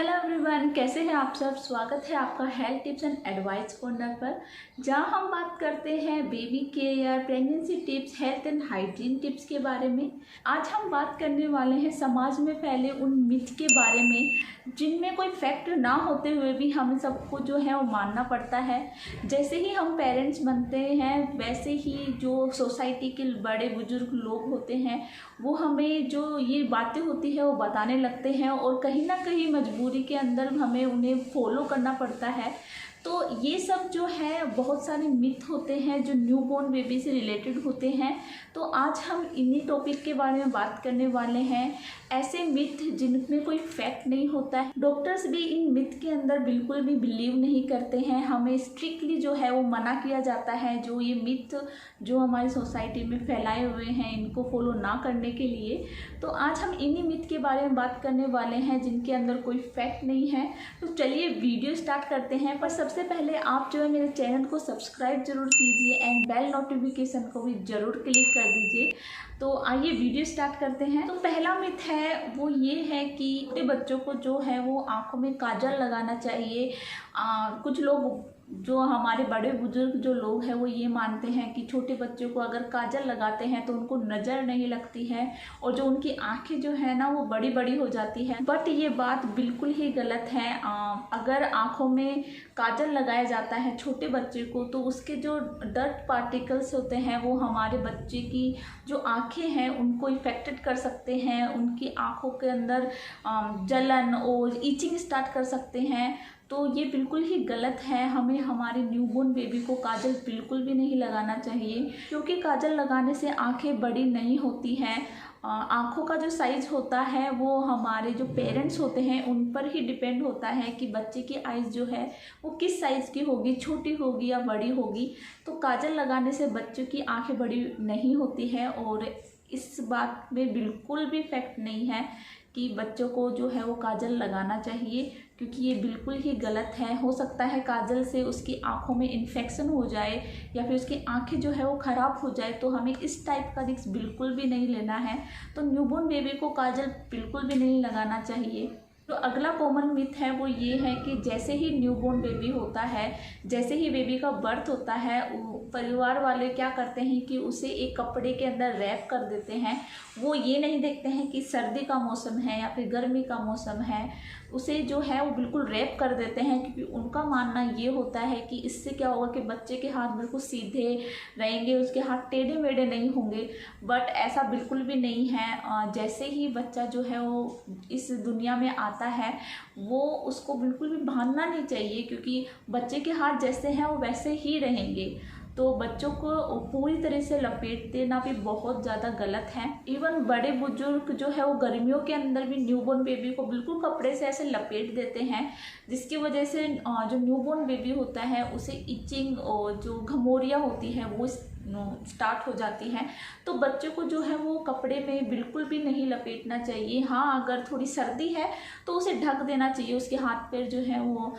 Hello everyone, कैसे हैं आप सब। स्वागत है आपका health tips and advice corner पर, जहां हम बात करते हैं baby care, pregnancy tips, health and hygiene tips के बारे में। आज हम बात करने वाले हैं समाज में फैले उन मिथ के बारे में जिनमें कोई फैक्ट ना होते हुए भी हमें सबको जो है वो मानना पड़ता है। जैसे ही हम पेरेंट्स बनते हैं वैसे ही जो सोसाइटी के बड़े बुजुर्ग लोग होते हैं वो हमें जो ये बातें होती है वो बताने लगते हैं और कहीं ना कहीं मजबूरी के अंदर हमें उन्हें फॉलो करना पड़ता है। तो ये सब जो है बहुत सारे मिथ होते हैं जो न्यूबॉर्न बेबी से रिलेटेड होते हैं। तो आज हम इन्हीं टॉपिक के बारे में बात करने वाले हैं, ऐसे मिथ जिनमें कोई फैक्ट नहीं होता है। डॉक्टर्स भी इन मिथ के अंदर बिल्कुल भी बिलीव नहीं करते हैं, हमें स्ट्रिक्टली जो है वो मना किया जाता है जो ये मिथ जो हमारी सोसाइटी में फैलाए हुए हैं इनको फॉलो ना करने के लिए। तो आज हम इन्हीं मिथ के बारे में बात करने वाले हैं जिनके अंदर कोई फैक्ट नहीं है। तो चलिए वीडियो स्टार्ट करते हैं। पर सबसे पहले आप जो है मेरे चैनल को सब्सक्राइब जरूर कीजिए एंड बेल नोटिफिकेशन को भी जरूर क्लिक कर दीजिए। तो आइए वीडियो स्टार्ट करते हैं। तो पहला मिथ है वो ये है कि छोटे बच्चों को जो है वो आंखों में काजल लगाना चाहिए। कुछ लोग जो हमारे बड़े बुजुर्ग जो लोग हैं वो ये मानते हैं कि छोटे बच्चों को अगर काजल लगाते हैं तो उनको नज़र नहीं लगती है और जो उनकी आंखें जो है ना वो बड़ी बड़ी हो जाती है। बट ये बात बिल्कुल ही गलत है। अगर आंखों में काजल लगाया जाता है छोटे बच्चे को तो उसके जो डर्ट पार्टिकल्स होते हैं वो हमारे बच्चे की जो आंखें हैं उनको इफेक्टेड कर सकते हैं, उनकी आंखों के अंदर जलन और ईचिंग स्टार्ट कर सकते हैं। तो ये बिल्कुल ही गलत है। हमें हमारे न्यूबॉर्न बेबी को काजल बिल्कुल भी नहीं लगाना चाहिए क्योंकि काजल लगाने से आंखें बड़ी नहीं होती हैं। आँखों का जो साइज़ होता है वो हमारे जो पेरेंट्स होते हैं उन पर ही डिपेंड होता है कि बच्चे की आइज़ जो है वो किस साइज़ की होगी, छोटी होगी या बड़ी होगी। तो काजल लगाने से बच्चों की आंखें बड़ी नहीं होती है और इस बात में बिल्कुल भी फैक्ट नहीं है कि बच्चों को जो है वो काजल लगाना चाहिए, क्योंकि ये बिल्कुल ही गलत है। हो सकता है काजल से उसकी आंखों में इन्फेक्शन हो जाए या फिर उसकी आंखें जो है वो ख़राब हो जाए, तो हमें इस टाइप का रिस्क बिल्कुल भी नहीं लेना है। तो न्यूबॉर्न बेबी को काजल बिल्कुल भी नहीं लगाना चाहिए। तो अगला कॉमन मिथ है वो ये है कि जैसे ही न्यूबॉर्न बेबी होता है, जैसे ही बेबी का बर्थ होता है, परिवार वाले क्या करते हैं कि उसे एक कपड़े के अंदर रैप कर देते हैं। वो ये नहीं देखते हैं कि सर्दी का मौसम है या फिर गर्मी का मौसम है, उसे जो है वो बिल्कुल रैप कर देते हैं क्योंकि उनका मानना ये होता है कि इससे क्या होगा कि बच्चे के हाथ बिल्कुल सीधे रहेंगे, उसके हाथ टेढ़े मेढ़े नहीं होंगे। बट ऐसा बिल्कुल भी नहीं है। जैसे ही बच्चा जो है वो इस दुनिया में आता है वो उसको बिल्कुल भी भागना नहीं चाहिए क्योंकि बच्चे के हाथ जैसे हैं वो वैसे ही रहेंगे। तो बच्चों को पूरी तरह से लपेट देना भी बहुत ज़्यादा गलत है। इवन बड़े बुजुर्ग जो है वो गर्मियों के अंदर भी न्यूबॉर्न बेबी को बिल्कुल कपड़े से ऐसे लपेट देते हैं, जिसकी वजह से जो न्यूबॉर्न बेबी होता है उसे इचिंग और जो घमौरियाँ होती है वो स्टार्ट हो जाती हैं। तो बच्चों को जो है वो कपड़े में बिल्कुल भी नहीं लपेटना चाहिए। हाँ, अगर थोड़ी सर्दी है तो उसे ढक देना चाहिए, उसके हाथ पैर जो है वो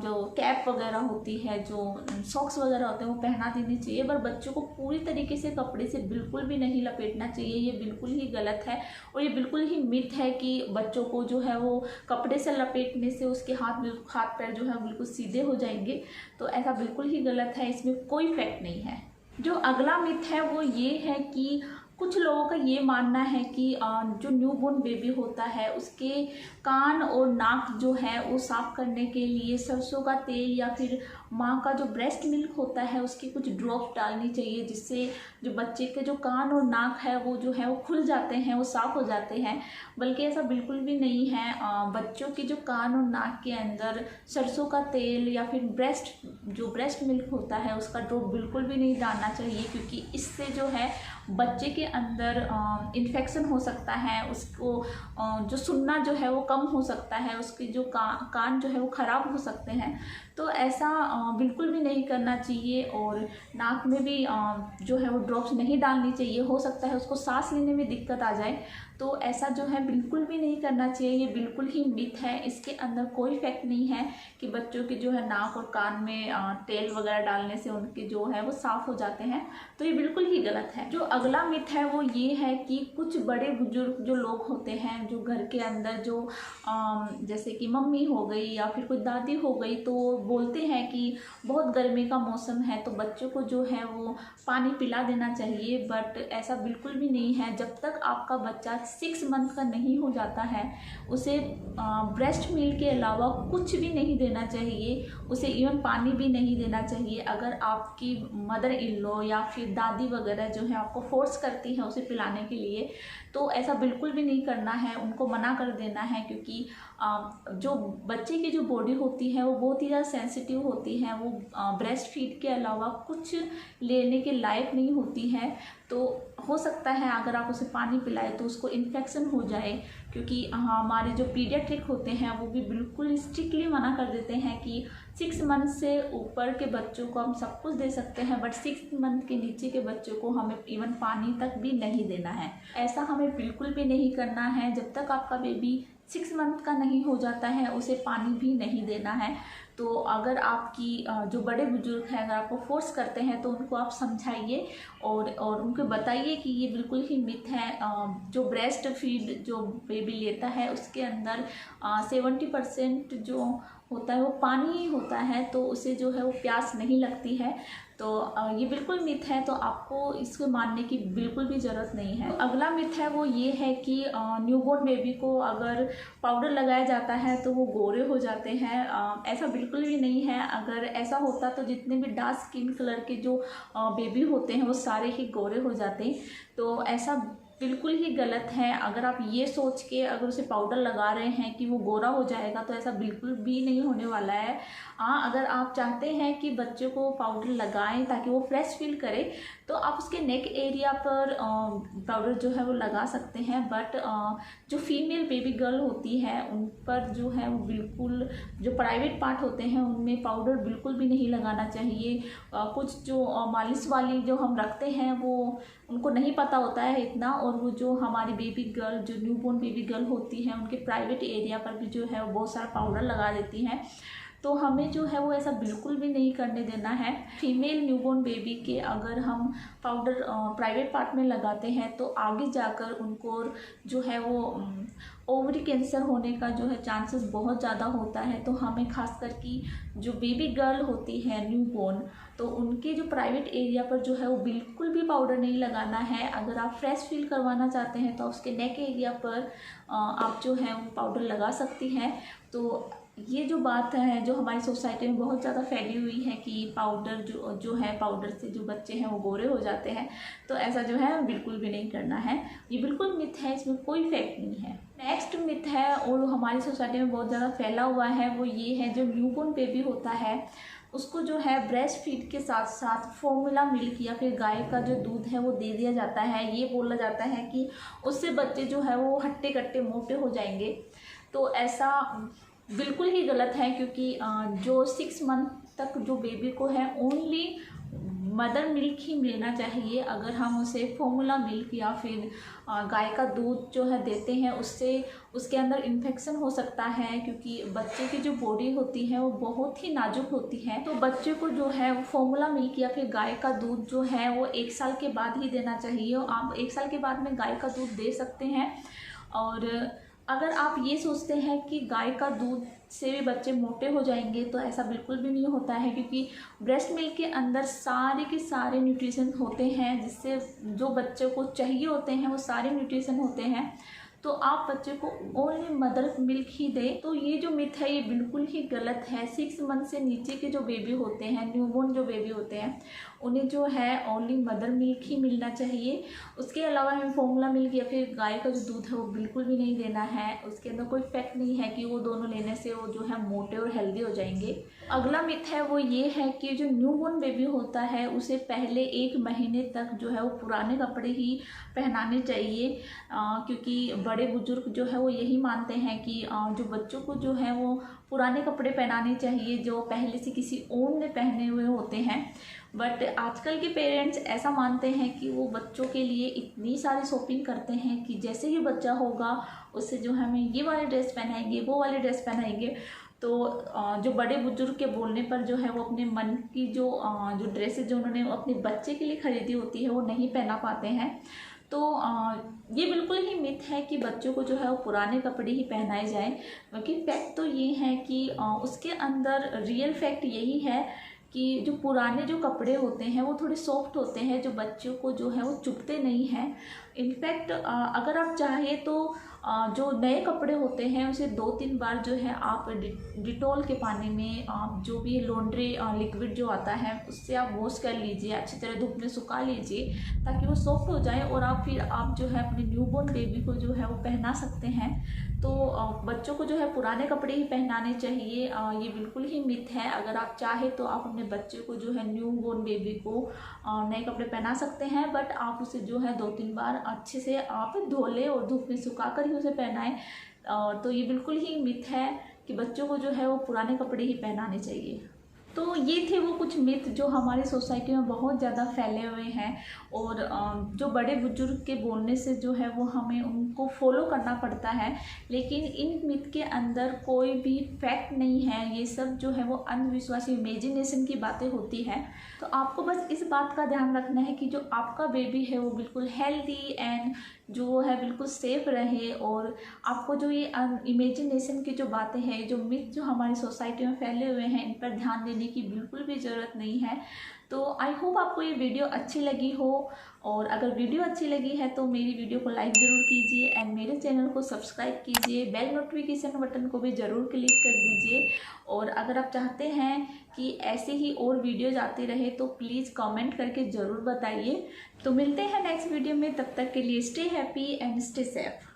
जो कैप वगैरह होती है, जो सॉक्स वगैरह होते हैं वो पहना देनी चाहिए। पर बच्चों को पूरी तरीके से कपड़े से बिल्कुल भी नहीं लपेटना चाहिए। ये बिल्कुल ही गलत है और ये बिल्कुल ही मिथ है कि बच्चों को जो है वो कपड़े से लपेटने से उसके हाथ पैर जो है बिल्कुल सीधे हो जाएंगे। तो ऐसा बिल्कुल ही गलत है, इसमें कोई फैक्ट नहीं है। जो अगला मिथ है वो ये है कि कुछ लोगों का ये मानना है कि जो न्यूबॉर्न बेबी होता है उसके कान और नाक जो है वो साफ़ करने के लिए सरसों का तेल या फिर माँ का जो ब्रेस्ट मिल्क होता है उसकी कुछ ड्रॉप डालनी चाहिए, जिससे जो बच्चे के जो कान और नाक है वो जो है वो खुल जाते हैं, वो साफ़ हो जाते हैं। बल्कि ऐसा बिल्कुल भी नहीं है। बच्चों के जो कान और नाक के अंदर सरसों का तेल या फिर ब्रेस्ट मिल्क होता है उसका ड्रॉप बिल्कुल भी नहीं डालना चाहिए, क्योंकि इससे जो है बच्चे के अंदर इन्फेक्शन हो सकता है, उसको जो सुनना जो है वो कम हो सकता है, उसके जो कान जो है वो ख़राब हो सकते हैं। तो ऐसा बिल्कुल भी नहीं करना चाहिए और नाक में भी जो है वो ड्रॉप्स नहीं डालनी चाहिए। हो सकता है उसको सांस लेने में दिक्कत आ जाए, तो ऐसा जो है बिल्कुल भी नहीं करना चाहिए, ये बिल्कुल ही मिथ है। इसके अंदर कोई फैक्ट नहीं है कि बच्चों के जो है नाक और कान में तेल वगैरह डालने से उनके जो है वो साफ़ हो जाते हैं, तो ये बिल्कुल ही गलत है। जो अगला मिथ है वो ये है कि कुछ बड़े बुजुर्ग जो लोग होते हैं, जो घर के अंदर जो जैसे कि मम्मी हो गई या फिर कोई दादी हो गई, तो बोलते हैं कि बहुत गर्मी का मौसम है तो बच्चों को जो है वो पानी पिला देना चाहिए, बट ऐसा बिल्कुल भी नहीं है। जब तक आपका बच्चा 6 मंथ का नहीं हो जाता है उसे ब्रेस्ट मिल्क के अलावा कुछ भी नहीं देना चाहिए, उसे इवन पानी भी नहीं देना चाहिए। अगर आपकी मदर इन लॉ या फिर दादी वगैरह जो है आपको फोर्स करती है उसे पिलाने के लिए, तो ऐसा बिल्कुल भी नहीं करना है, उनको मना कर देना है। क्योंकि जो बच्चे की जो बॉडी होती है वो बहुत ही ज़्यादा सेंसिटिव होती है, वो ब्रेस्ट फीड के अलावा कुछ लेने के लायक नहीं होती है। तो हो सकता है अगर आप उसे पानी पिलाए तो उसको इन्फेक्शन हो जाए, क्योंकि हमारे जो पीडियाट्रिक होते हैं वो भी बिल्कुल स्ट्रिक्टली मना कर देते हैं कि 6 मंथ से ऊपर के बच्चों को हम सब कुछ दे सकते हैं, बट 6 मंथ के नीचे के बच्चों को हमें इवन पानी तक भी नहीं देना है। ऐसा हमें बिल्कुल भी नहीं करना है। जब तक आपका बेबी 6 मंथ का नहीं हो जाता है उसे पानी भी नहीं देना है। तो अगर आपकी जो बड़े बुजुर्ग हैं अगर आपको फोर्स करते हैं तो उनको आप समझाइए और उनको बताइए कि ये बिल्कुल ही मिथ है। जो ब्रेस्ट फीड जो बेबी लेता है उसके अंदर 70% जो होता है वो पानी ही होता है, तो उसे जो है वो प्यास नहीं लगती है। तो ये बिल्कुल मिथ है, तो आपको इसको मानने की बिल्कुल भी ज़रूरत नहीं है। अगला मिथ है वो ये है कि न्यूबॉर्न बेबी को अगर पाउडर लगाया जाता है तो वो गोरे हो जाते हैं। ऐसा बिल्कुल भी नहीं है। अगर ऐसा होता तो जितने भी डार्क स्किन कलर के जो बेबी होते हैं वो सारे ही गोरे हो जाते। तो ऐसा बिल्कुल ही गलत है। अगर आप ये सोच के अगर उसे पाउडर लगा रहे हैं कि वो गोरा हो जाएगा तो ऐसा बिल्कुल भी नहीं होने वाला है। हाँ, अगर आप चाहते हैं कि बच्चे को पाउडर लगाएं ताकि वो फ्रेश फील करे तो आप उसके नेक एरिया पर पाउडर जो है वो लगा सकते हैं, बट जो फीमेल बेबी गर्ल होती है उन पर जो है वो बिल्कुल जो प्राइवेट पार्ट होते हैं उनमें पाउडर बिल्कुल भी नहीं लगाना चाहिए। कुछ जो मालिश वाली जो हम रखते हैं वो उनको नहीं पता होता है इतना, और वो जो हमारी बेबी गर्ल जो न्यूबॉर्न बेबी गर्ल होती है उनके प्राइवेट एरिया पर भी जो है वो बहुत सारा पाउडर लगा देती हैं। तो हमें जो है वो ऐसा बिल्कुल भी नहीं करने देना है। फीमेल न्यूबॉर्न बेबी के अगर हम पाउडर प्राइवेट पार्ट में लगाते हैं तो आगे जाकर उनको जो है वो ओवरी कैंसर होने का जो है चांसेस बहुत ज़्यादा होता है। तो हमें खासकर कि जो बेबी गर्ल होती है न्यूबॉर्न, तो उनके जो प्राइवेट एरिया पर जो है वो बिल्कुल भी पाउडर नहीं लगाना है। अगर आप फ्रेश फील करवाना चाहते हैं तो उसके नेक एरिया पर आप जो है वो पाउडर लगा सकती हैं। तो ये जो बात है जो हमारी सोसाइटी में बहुत ज़्यादा फैली हुई है कि पाउडर जो है पाउडर से जो बच्चे हैं वो गोरे हो जाते हैं, तो ऐसा जो है बिल्कुल भी नहीं करना है। ये बिल्कुल मिथ है, इसमें कोई फैक्ट नहीं है। नेक्स्ट मिथ है और हमारी सोसाइटी में बहुत ज़्यादा फैला हुआ है वो ये है जो न्यूबॉर्न बेबी होता है उसको जो है ब्रेस्ट फीड के साथ साथ फॉर्मूला मिल्क या फिर गाय का जो दूध है वो दे दिया जाता है। ये बोला जाता है कि उससे बच्चे जो है वो हट्टे कट्टे मोटे हो जाएंगे। तो ऐसा बिल्कुल ही गलत है, क्योंकि जो 6 मंथ तक जो बेबी को है ओनली मदर मिल्क ही मिलना चाहिए। अगर हम उसे फॉर्मूला मिल्क या फिर गाय का दूध जो है देते हैं उससे उसके अंदर इन्फेक्शन हो सकता है, क्योंकि बच्चे की जो बॉडी होती है वो बहुत ही नाजुक होती है। तो बच्चे को जो है वो फॉर्मूला मिल्क या फिर गाय का दूध जो है वो 1 साल के बाद ही देना चाहिए। आप 1 साल के बाद में गाय का दूध दे सकते हैं। और अगर आप ये सोचते हैं कि गाय का दूध से भी बच्चे मोटे हो जाएंगे तो ऐसा बिल्कुल भी नहीं होता है, क्योंकि ब्रेस्ट मिल्क के अंदर सारे के सारे न्यूट्रिशन होते हैं जिससे जो बच्चे को चाहिए होते हैं वो सारे न्यूट्रिशन होते हैं। तो आप बच्चे को ओनली मदर मिल्क ही दें। तो ये जो मिथ है ये बिल्कुल ही गलत है। 6 मंथ से नीचे के जो बेबी होते हैं, न्यूबॉर्न जो बेबी होते हैं, उन्हें जो है ओनली मदर मिल्क ही मिलना चाहिए। उसके अलावा हमें फॉर्मूला मिल्क या फिर गाय का जो दूध है वो बिल्कुल भी नहीं देना है। उसके अंदर कोई फैक्ट नहीं है कि वो दोनों लेने से वो जो है मोटे और हेल्दी हो जाएंगे। अगला मिथ है वो ये है कि जो न्यूबॉर्न बेबी होता है उसे पहले 1 महीने तक जो है वो पुराने कपड़े ही पहनाने चाहिए, क्योंकि बड़े बुजुर्ग जो है वो यही मानते हैं कि जो बच्चों को जो है वो पुराने कपड़े पहनाने चाहिए जो पहले से किसी और ने पहने हुए होते हैं। बट आजकल के पेरेंट्स ऐसा मानते हैं कि वो बच्चों के लिए इतनी सारी शॉपिंग करते हैं कि जैसे ही बच्चा होगा उससे जो है हमें ये वाली ड्रेस पहनाएंगे, वो वाली ड्रेस पहनाएंगे। तो जो बड़े बुजुर्ग के बोलने पर जो है वो अपने मन की जो ड्रेसेस जो उन्होंने अपने बच्चे के लिए खरीदी होती है वो नहीं पहना पाते हैं। तो ये बिल्कुल ही मिथ है कि बच्चों को जो है वो पुराने कपड़े ही पहनाए जाएं, क्योंकि फैक्ट तो ये है कि उसके अंदर रियल फैक्ट यही है कि जो पुराने जो कपड़े होते हैं वो थोड़े सॉफ्ट होते हैं, जो बच्चों को जो है वो चुभते नहीं हैं। इनफैक्ट अगर आप चाहें तो जो नए कपड़े होते हैं उसे 2-3 बार जो है आप डिटॉल के पानी में आप जो भी लॉन्ड्री लिक्विड जो आता है उससे आप वॉश कर लीजिए, अच्छी तरह धूप में सुखा लीजिए ताकि वो सॉफ्ट हो जाए और फिर आप जो है अपने न्यूबॉर्न बेबी को जो है वो पहना सकते हैं। तो बच्चों को जो है पुराने कपड़े ही पहनाने चाहिए, ये बिल्कुल ही मिथ है। अगर आप चाहे तो आप अपने बच्चे को जो है न्यूबॉर्न बेबी को नए कपड़े पहना सकते हैं, बट आप उसे जो है 2-3 बार अच्छे से आप धो लें और धूप में सुखा कर ही उसे पहनाएं। तो ये बिल्कुल ही मिथ है कि बच्चों को जो है वो पुराने कपड़े ही पहनाने चाहिए। तो ये थे वो कुछ मिथ जो हमारी सोसाइटी में बहुत ज़्यादा फैले हुए हैं और जो बड़े बुजुर्ग के बोलने से जो है वो हमें उनको फॉलो करना पड़ता है, लेकिन इन मिथ के अंदर कोई भी फैक्ट नहीं है। ये सब जो है वो अंधविश्वास, इमेजिनेशन की बातें होती है। तो आपको बस इस बात का ध्यान रखना है कि जो आपका बेबी है वो बिल्कुल हेल्दी एंड जो है बिल्कुल सेफ रहे, और आपको जो ये इमेजिनेशन की जो बातें हैं, जो मिथ जो हमारी सोसाइटी में फैले हुए हैं, इन पर ध्यान देने की बिल्कुल भी ज़रूरत नहीं है। तो आई होप आपको ये वीडियो अच्छी लगी हो, और अगर वीडियो अच्छी लगी है तो मेरी वीडियो को लाइक ज़रूर कीजिए एंड मेरे चैनल को सब्सक्राइब कीजिए, बेल नोटिफिकेशन बटन को भी ज़रूर क्लिक कर दीजिए। और अगर आप चाहते हैं कि ऐसे ही और वीडियोज आते रहे तो प्लीज़ कमेंट करके ज़रूर बताइए। तो मिलते हैं नेक्स्ट वीडियो में, तब तक के लिए stay happy and stay safe.